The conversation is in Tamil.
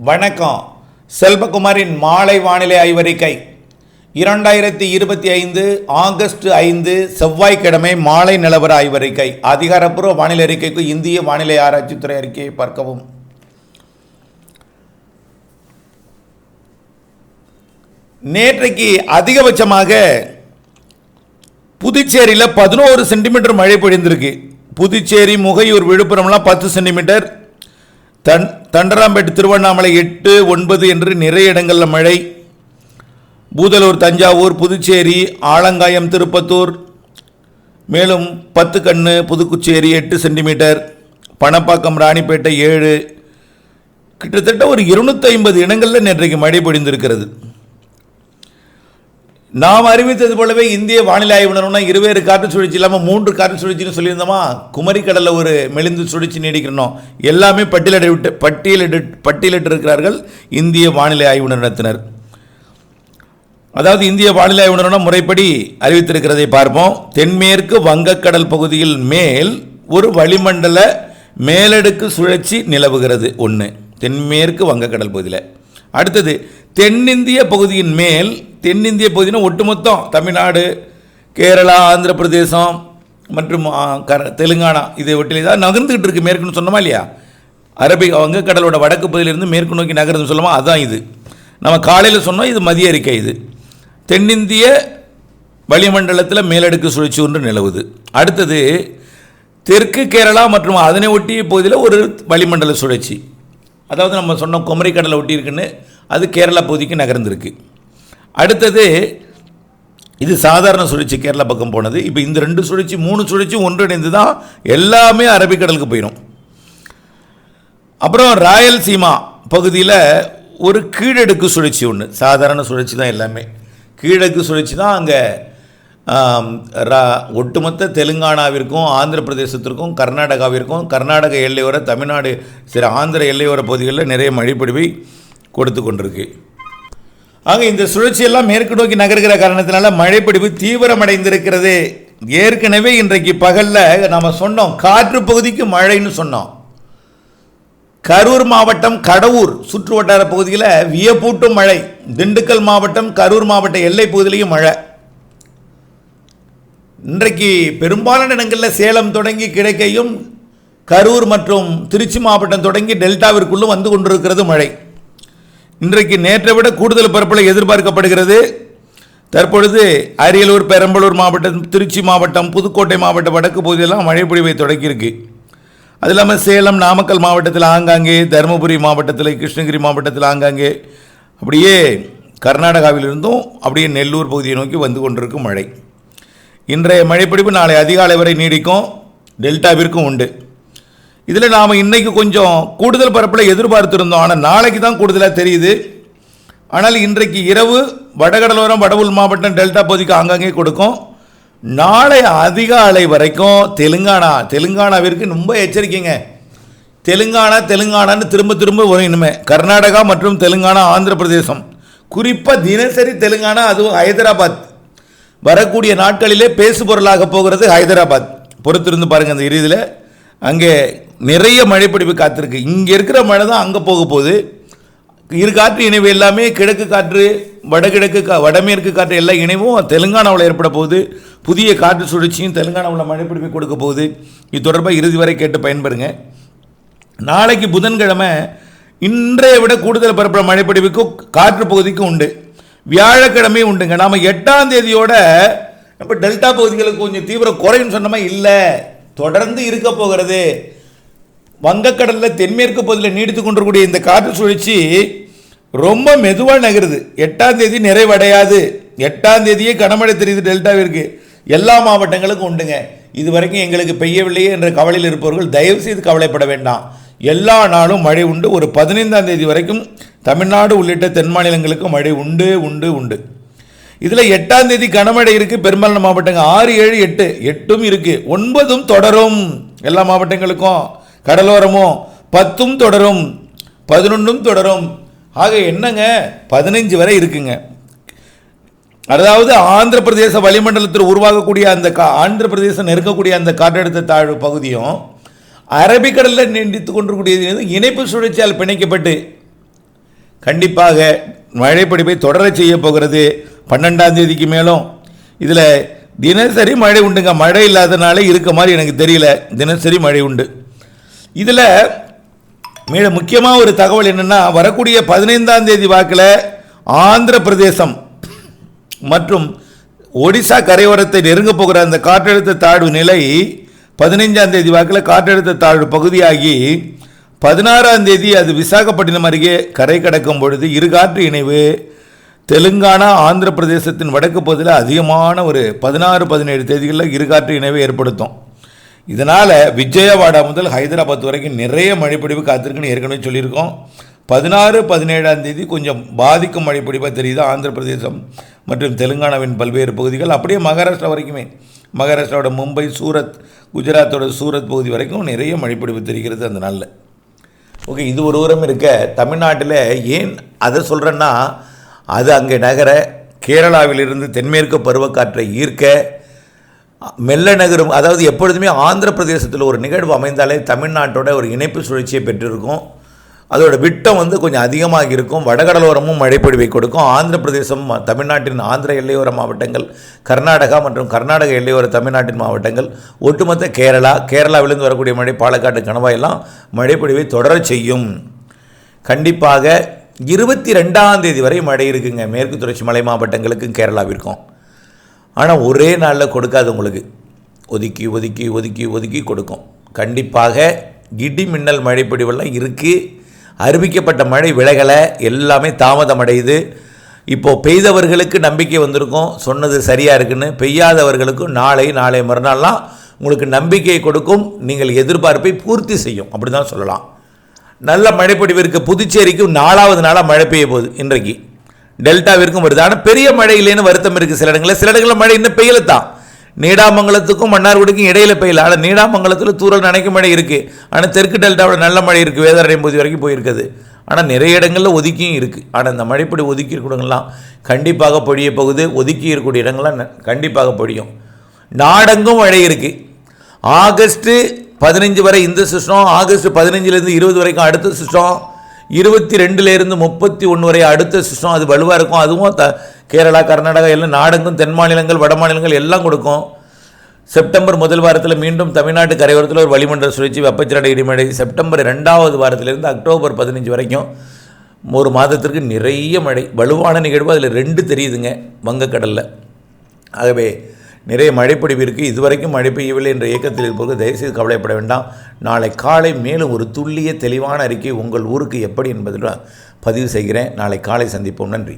வணக்கம். செல்வகுமாரின் மாலை வானிலை ஆய்வறிக்கை 2025 ஆகஸ்ட் 5 செவ்வாய்க்கிழமை மாலை நிலவர ஆய்வறிக்கை. அதிகாரப்பூர்வ வானிலை அறிக்கைக்கு இந்திய வானிலை ஆராய்ச்சித்துறை அறிக்கையை பார்க்கவும். நேற்றைக்கு அதிகபட்சமாக புதுச்சேரியில் 11 சென்டிமீட்டர் மழை பொழிந்திருக்கு. புதுச்சேரி, முகையூர், விழுப்புரம்லாம் 10 சென்டிமீட்டர், தண்டராம்பேட்டு, திருவண்ணாமலை 8, 9 என்று நிறைய இடங்களில் மழை. பூதலூர், தஞ்சாவூர், புதுச்சேரி, ஆலங்காயம், திருப்பத்தூர், மேலும் 10 கண்ணு, புதுக்குச்சேரி 8 சென்டிமீட்டர், பணப்பாக்கம், ராணிப்பேட்டை 7, கிட்டத்தட்ட ஒரு 250 இடங்களில் நேற்றைக்கு மழை பொழிந்திருக்கிறது. நாம் அறிவித்தது போலவே இந்திய வானிலை ஆய்வு நிறுவனம் 20 காற்று சுழற்சி இல்லாமல் 3 காற்று சுழற்சின்னு சொல்லியிருந்தோமா. குமரிக்கடலில் ஒரு மெலிந்து சுழற்சி நீடிக்கணும். எல்லாமே பட்டியலிட்டு இருக்கிறார்கள் இந்திய வானிலை ஆய்வு நிறுவனத்தினர். அதாவது இந்திய வானிலை ஆய்வு நிறுவனம் முறைப்படி அறிவித்திருக்கிறதை பார்ப்போம். தென்மேற்கு வங்கக்கடல் பகுதியில் மேல் ஒரு வளிமண்டல மேலடுக்கு சுழற்சி நிலவுகிறது. ஒன்று, தென்மேற்கு வங்கக்கடல் பகுதியில். அடுத்தது, தென்னிந்திய பகுதியின் மேல், தென்னிந்திய பகுதினா ஒட்டுமொத்தம் தமிழ்நாடு, கேரளா, ஆந்திர பிரதேசம் மற்றும் தெலுங்கானா இதை ஒட்டிலே தான் நகர்ந்துக்கிட்டு இருக்குது. மேற்குன்னு சொன்னோமா இல்லையா? வங்கக்கடலோட வடக்கு பகுதியிலிருந்து மேற்கு நோக்கி நகர்ந்து சொல்லாமா, அதுதான் இது. நம்ம காலையில் சொன்னோம், இது மதிய அறிக்கை. இது தென்னிந்திய வளிமண்டலத்தில் மேலடுக்கு சுழற்சி ஒன்று நிலவுது. அடுத்தது, தெற்கு கேரளா மற்றும் அதனை ஒட்டிய பகுதியில் ஒரு வளிமண்டல சுழற்சி, அதாவது நம்ம சொன்னோம் குமரிக்கடலை ஒட்டி இருக்குன்னு, அது கேரளா பகுதிக்கு நகர்ந்துருக்கு. அடுத்தது, இது சாதாரண சுழற்சி கேரளா பக்கம் போனது. இப்போ இந்த 2 சுழற்சி 3 சுழற்சி ஒன்றிணைந்து தான் எல்லாமே அரபிக்கடலுக்கு போயிடும். அப்புறம் ராயல்சீமா பகுதியில் ஒரு கீழடுக்கு சுழற்சி ஒன்று, சாதாரண சுழற்சி தான் எல்லாமே. கீழடுக்கு சுழற்சி தான் அங்கே ஒட்டுமொத்த தெலுங்கானாவிற்கும் ஆந்திர பிரதேசத்திற்கும் கர்நாடகாவிற்கும், கர்நாடக எல்லையோர தமிழ்நாடு ஆந்திர எல்லையோர பகுதிகளில் நிறைய மழைப்பொழிவை கொடுத்து கொண்டிருக்கு. ஆக இந்த சுழற்சியெல்லாம் மேற்கு நோக்கி நகர்கிற காரணத்தினால மழைப்பொழிவு தீவிரமடைந்திருக்கிறது. ஏற்கனவே இன்றைக்கு பகலில் நாம் சொன்னோம் காற்று பகுதிக்கு மழைன்னு சொன்னோம். கரூர் மாவட்டம், கடவூர் சுற்று வட்டார பகுதியில் வியப்பூட்டும் மழை. திண்டுக்கல் மாவட்டம், கரூர் மாவட்ட எல்லை பகுதியிலையும் மழை. இன்றைக்கு பெரும்பாலான இடங்களில் சேலம் தொடங்கி கிடைக்கையும், கரூர் மற்றும் திருச்சி மாவட்டம் தொடங்கி டெல்டாவிற்குள்ளும் வந்து கொண்டிருக்கிறது மழை. இன்றைக்கு நேற்றை விட கூடுதல் பரப்பளவு எதிர்பார்க்கப்படுகிறது. தற்பொழுது அரியலூர், பெரம்பலூர் மாவட்டம், திருச்சி மாவட்டம், புதுக்கோட்டை மாவட்ட வடக்கு பகுதியெல்லாம் மழை பொழிவை தொடங்கியிருக்கு. அது இல்லாமல் சேலம், நாமக்கல் மாவட்டத்தில் ஆங்காங்கே, தருமபுரி மாவட்டத்தில், கிருஷ்ணகிரி மாவட்டத்தில் ஆங்காங்கே, அப்படியே கர்நாடகாவிலிருந்தும் அப்படியே நெல்லூர் பகுதியை நோக்கி வந்து கொண்டிருக்கும் மழை. இன்றைய மழைப்பொழிவு நாளை அதிகாலை வரை நீடிக்கும். டெல்டாவிற்கும் உண்டு. இதில் நாம் இன்றைக்கு கொஞ்சம் கூடுதல் பரப்பில் எதிர்பார்த்துருந்தோம், ஆனால் நாளைக்கு தான் கூடுதலாக தெரியுது. ஆனால் இன்றைக்கு இரவு வடகடலோரம், வடவுள் மாவட்டம், டெல்டா பகுதிக்கு ஆங்காங்கே கொடுக்கும். நாளை அதிகாலை வரைக்கும் தெலுங்கானாவிற்கு ரொம்ப எச்சரிக்கைங்க. தெலுங்கானான்னு திரும்ப வரும். இனிமே கர்நாடகா மற்றும் தெலுங்கானா, ஆந்திர பிரதேசம், குறிப்பாக தினசரி தெலுங்கானா, அதுவும் ஹைதராபாத் வரக்கூடிய நாட்களிலே பேசு பொருளாக போகிறது. ஹைதராபாத் பொறுத்திருந்து பாருங்கள். அந்த இறுதியில் அங்கே நிறைய மழைப்பிடிப்பு காத்திருக்கு. இங்கே இருக்கிற மழை தான் அங்கே போக போகுது. இரு காற்று இணைவு எல்லாமே, கிழக்கு காற்று, வடமேற்கு காற்று எல்லா இணைவும் தெலுங்கானாவில் ஏற்பட போகுது. புதிய காற்று சுழற்சியும் தெலுங்கானாவில் மழைப்பிடிப்பை கொடுக்க போகுது. இது தொடர்பாக இறுதி வரை கேட்டு பயன்பெறுங்க. நாளைக்கு புதன்கிழமை இன்றைய விட கூடுதல் பரப்புற மழைப்பிடிப்புக்கு காற்று பகுதிக்கும் உண்டு. வியாழக்கிழமை உண்டுங்க. நாம் 8ஆம் தேதியோட நம்ம டெல்டா பகுதிகளுக்கு கொஞ்சம் தீவிரம் குறையும் சொன்னோமா, இல்லை, தொடர்ந்து இருக்க போகிறது. வங்கக்கடலில் தென்மேற்கு பகுதியில் நீடித்து கொண்டிருக்கூடிய இந்த காற்று சுழற்சி ரொம்ப மெதுவாக நகருது. 8ஆம் தேதி நிறைவடையாது. 8ஆம் தேதியே கனமழை தெரியுது டெல்டாவிற்கு. எல்லா மாவட்டங்களுக்கும் உண்டுங்க. இது வரைக்கும் எங்களுக்கு பெய்யவில்லையே என்ற கவலையில் இருப்பவர்கள் தயவு செய்து கவலைப்பட வேண்டாம். எல்லா நாளும் மழை உண்டு. ஒரு 15ஆம் தேதி வரைக்கும் தமிழ்நாடு உள்ளிட்ட தென் மாநிலங்களுக்கு மழை உண்டு. இதில் 8ஆம் தேதி கனமழை இருக்குது. பெரும்பாலான மாவட்டங்கள் 6, 7, 8 8ம் இருக்குது. 9ம் தொடரும். எல்லா மாவட்டங்களுக்கும் கடலோரமும் 10ம் தொடரும், 11ம் தொடரும். ஆக என்னங்க 15 வரை இருக்குங்க. அதாவது ஆந்திர பிரதேச வளிமண்டலத்தில் உருவாகக்கூடிய அந்த ஆந்திர பிரதேசம் நெருக்கக்கூடிய அந்த காற்றழுத்த தாழ்வு பகுதியும் அரபிக்கடலில் நீடித்து கொண்டிருக்கூடிய இணைப்பு சுழற்சியால் பிணைக்கப்பட்டு கண்டிப்பாக மழைப்பொழிவை தொடர செய்ய போகிறது 12ஆம் தேதிக்கு மேலும். இதில் தினசரி மழை உண்டுங்க. மழை இல்லாதனால இருக்க மாதிரி எனக்கு தெரியல. தினசரி மழை உண்டு. இதில் மிக முக்கியமாக ஒரு தகவல் என்னென்னா, வரக்கூடிய 15ஆம் தேதி வாக்கில் ஆந்திர பிரதேசம் மற்றும் ஒடிசா கரையோரத்தை நெருங்க போகிற அந்த காற்றழுத்த தாழ்வு நிலை 15ஆம் தேதி வாக்கில் காற்றழுத்த தாழ்வு பகுதியாகி 16ஆம் தேதி அது விசாகப்பட்டினம் அருகே கரை கடக்கும் பொழுது இருகாற்று இணைவு தெலுங்கானா ஆந்திர பிரதேசத்தின் வடக்கு பகுதியில் அதிகமான ஒரு 16-17 தேதிகளில் இருகாற்று இணைவை ஏற்படுத்தும். இதனால் விஜயவாடா முதல் ஹைதராபாத் வரைக்கும் நிறைய மழைப்பொழிவு காத்திருக்குன்னு ஏற்கனவே சொல்லியிருக்கோம். 16-17ஆம் தேதி கொஞ்சம் பாதிக்கும் மழைப்பொழிவாக தெரியுது ஆந்திர பிரதேசம் மற்றும் தெலுங்கானாவின் பல்வேறு பகுதிகள். அப்படியே மகாராஷ்டிரா வரைக்குமே, மகாராஷ்டிராவோட மும்பை, சூரத், குஜராத்தோட சூரத் பகுதி வரைக்கும் நிறைய மழைப்பொழிவு தெரிகிறது அந்த நாளில். ஓகே, இது ஒரு உரம் இருக்க. தமிழ்நாட்டில் ஏன் அதை சொல்கிறேன்னா, அது அங்கே நகர கேரளாவிலிருந்து தென்மேற்கு பருவக்காற்றை ஈர்க்க மெல்ல நகரும். அதாவது எப்பொழுதுமே ஆந்திர பிரதேசத்தில் ஒரு நிகழ்வு அமைந்தாலே தமிழ்நாட்டோட ஒரு இணைப்பு சுழற்சியை பெற்றிருக்கும். அதோட விட்டம் கொஞ்சம் அதிகமாக இருக்கும். வடகடலோரமும் மழைப்பொழிவை கொடுக்கும். ஆந்திர பிரதேசம் தமிழ்நாட்டின் ஆந்திர எல்லையோர மாவட்டங்கள், கர்நாடகா மற்றும் கர்நாடக எல்லையோர தமிழ்நாட்டின் மாவட்டங்கள், ஒட்டுமொத்த கேரளாவிலிருந்து வரக்கூடிய மழை, பாலக்காடு, கணவாயெல்லாம் மழைப்பொழிவை தொடர செய்யும். கண்டிப்பாக 22ஆம் தேதி வரை மழை இருக்குங்க மேற்கு தொடர்ச்சி மலை மாவட்டங்களுக்கும் கேரளாவிற்கும். ஆனால் ஒரே நாளில் கொடுக்காது, உங்களுக்கு ஒதுக்கி ஒதுக்கி ஒதுக்கி ஒதுக்கி கொடுக்கும். கண்டிப்பாக இடி மின்னல் மழைப்பொழிவெல்லாம் இருக்குது. அறிவிக்கப்பட்ட மழை விலகலை, எல்லாமே தாமதம் அடையுது. இப்போது பெய்தவர்களுக்கு நம்பிக்கை வந்திருக்கும், சொன்னது சரியாக இருக்குன்னு. பெய்யாதவர்களுக்கும் நாளை மறுநாள்லாம் உங்களுக்கு நம்பிக்கை கொடுக்கும், நீங்கள் எதிர்பார்ப்பை பூர்த்தி செய்யும், அப்படி தான் சொல்லலாம். நல்ல மழைப்பொழிவு இருக்குது. புதுச்சேரிக்கும் 4வது நாளாக மழை பெய்ய போகுது. இன்றைக்கு டெல்டாவிற்கும் வருது. ஆனால் பெரிய மழை இல்லைன்னு வருத்தம் இருக்குது சில இடங்களில் மழை இன்னும் பெய்யலத்தான். நீடாமங்கலத்துக்கும் மன்னார்குடிக்கும் இடையில் பெய்யல. ஆனால் நீடாமங்கலத்தில் தூரல் நனைக்கும் மழை இருக்குது. ஆனால் தெற்கு டெல்டாவில் நல்ல மழை இருக்குது, வேதாரண்யம் பகுதி வரைக்கும் போயிருக்குது. ஆனால் நிறைய இடங்களில் ஒதுக்கியும் இருக்குது. ஆனால் இந்த மழைப்பொழி ஒதுக்கி இருக்கக்கூடியலாம் கண்டிப்பாக பொழிய போகுது. ஒதுக்கி இருக்கக்கூடிய இடங்கள்லாம் கண்டிப்பாக பொழியும். நாடெங்கும் மழை இருக்குது. ஆகஸ்ட்டு 15 வரை இந்த சிஸ்டம், ஆகஸ்ட் 15லேருந்து 20 வரைக்கும் அடுத்த சிஸ்டம், 22லேருந்து 31 வரை அடுத்த சிஸ்டம். அது வலுவாக இருக்கும். அதுவும் கேரளா, கர்நாடகா எல்லாம் நாடெங்கும், தென் மாநிலங்கள், வட மாநிலங்கள் எல்லாம் கொடுக்கும். செப்டம்பர் முதல் வாரத்தில் மீண்டும் தமிழ்நாட்டு கரையோரத்தில் ஒரு வளிமண்டல சுழற்சி, வெப்பச்சலன இடிமழை. செப்டம்பர் 2வது வாரத்திலிருந்து அக்டோபர் 15 வரைக்கும் ஒரு மாதத்திற்கு நிறைய மழை, வலுவான நிகழ்வு. அதில் 2 தெரியுதுங்க வங்கக்கடலில். ஆகவே நிறைய மழைப்பொழிவு இருக்குது. இதுவரைக்கும் மழை பெய்யவில்லை என்ற இயக்கத்தில் இருப்பவர்கள் தயவுசெய்து கவலைப்பட வேண்டாம். நாளை காலை மேலும் ஒரு துல்லிய தெளிவான அறிக்கை உங்கள் ஊருக்கு எப்படி என்பதில் பதிவு செய்கிறேன். நாளை காலை சந்திப்போம். நன்றி.